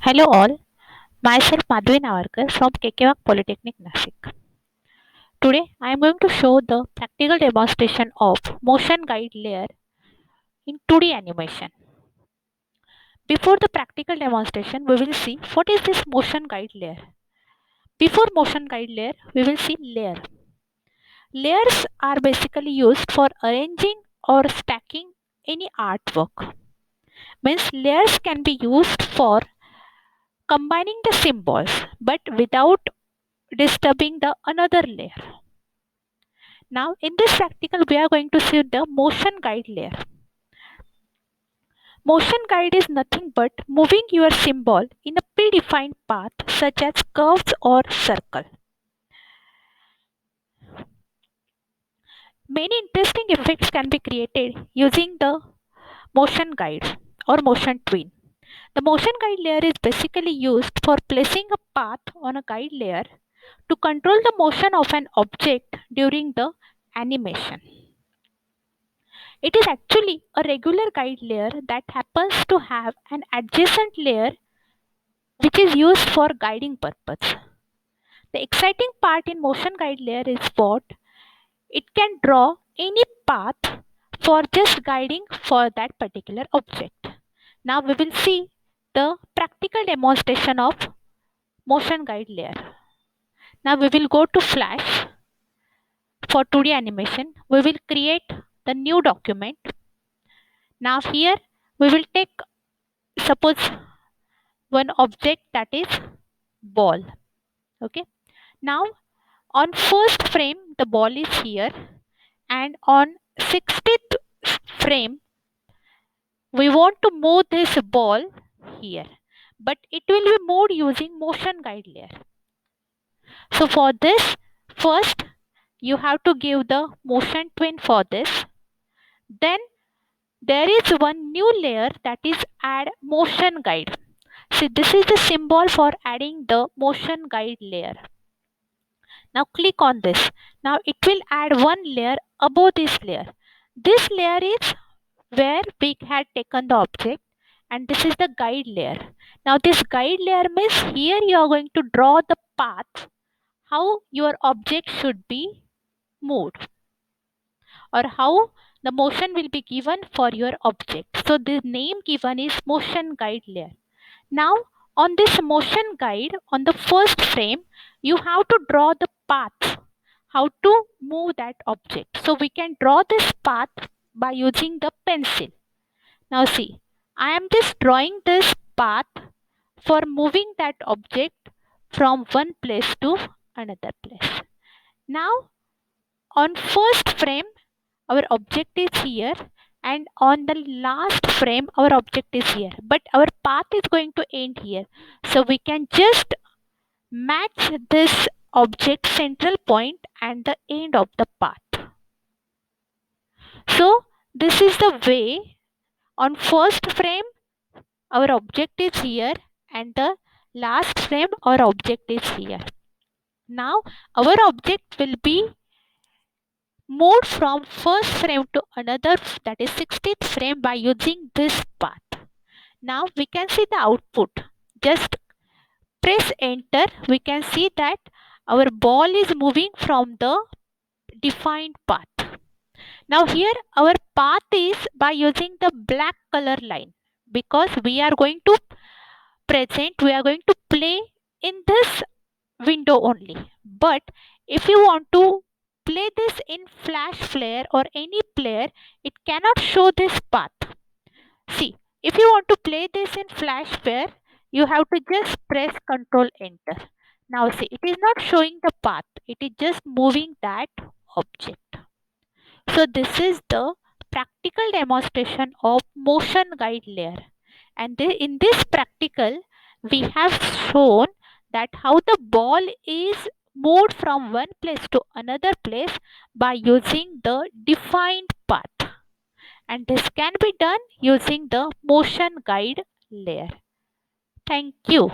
Hello all, myself Madhvi Navarkar from KKVAK Polytechnic Nasik. Today I am going to show the practical demonstration of motion guide layer in 2D animation. Before the practical demonstration, we will see what is this motion guide layer. Before motion guide layer, we will see layer. Layers are basically used for arranging or stacking any artwork. Means layers can be used for combining the symbols but without disturbing the another layer. Now in this practical we are going to see the motion guide layer. Motion guide is nothing but moving your symbol in a predefined path such as curves or circle. Many interesting effects can be created using the motion guide or motion tween. The motion guide layer is basically used for placing a path on a guide layer to control the motion of an object during the animation. It is actually a regular guide layer that happens to have an adjacent layer which is used for guiding purpose. The exciting part in motion guide layer is what it can draw any path for just guiding for that particular object. Now we will see the practical demonstration of motion guide layer. Now we will go to Flash for 2D animation. We will create the new document. Now here we will take suppose one object that is ball. Okay, now on first frame the ball is here, and on 60th frame we want to move this ball here, but it will be moved using motion guide layer. So for this, first you have to give the motion tween for this. Then there is one new layer that is add motion guide. See, this is the symbol for adding the motion guide layer. Now click on this. Now it will add one layer above this layer. This layer is where we had taken the object, and this is the guide layer. Now this guide layer means here you are going to draw the path how your object should be moved, or how the motion will be given for your object. So the name given is motion guide layer. Now on this motion guide on the first frame you have to draw the path how to move that object. So we can draw this path by using the pencil. Now see, I am just drawing this path for moving that object from one place to another place. Now on first frame our object is here, and on the last frame our object is here, but our path is going to end here. So we can just match this object central point and the end of the path. So this is the way on first frame our object is here, and the last frame our object is here. Now our object will be moved from first frame to another, that is 60th frame, by using this path. Now we can see the output. Just press enter, we can see that our ball is moving from the defined path. Now here our path is by using the black color line, because we are going to we are going to play in this window only. But if you want to play this in Flash Player or any player, it cannot show this path. See, if you want to play this in Flash Player, you have to just press Control Enter. Now see, it is not showing the path, it is just moving that object. So this is the practical demonstration of motion guide layer. And in this practical, we have shown that how the ball is moved from one place to another place by using the defined path. And this can be done using the motion guide layer. Thank you.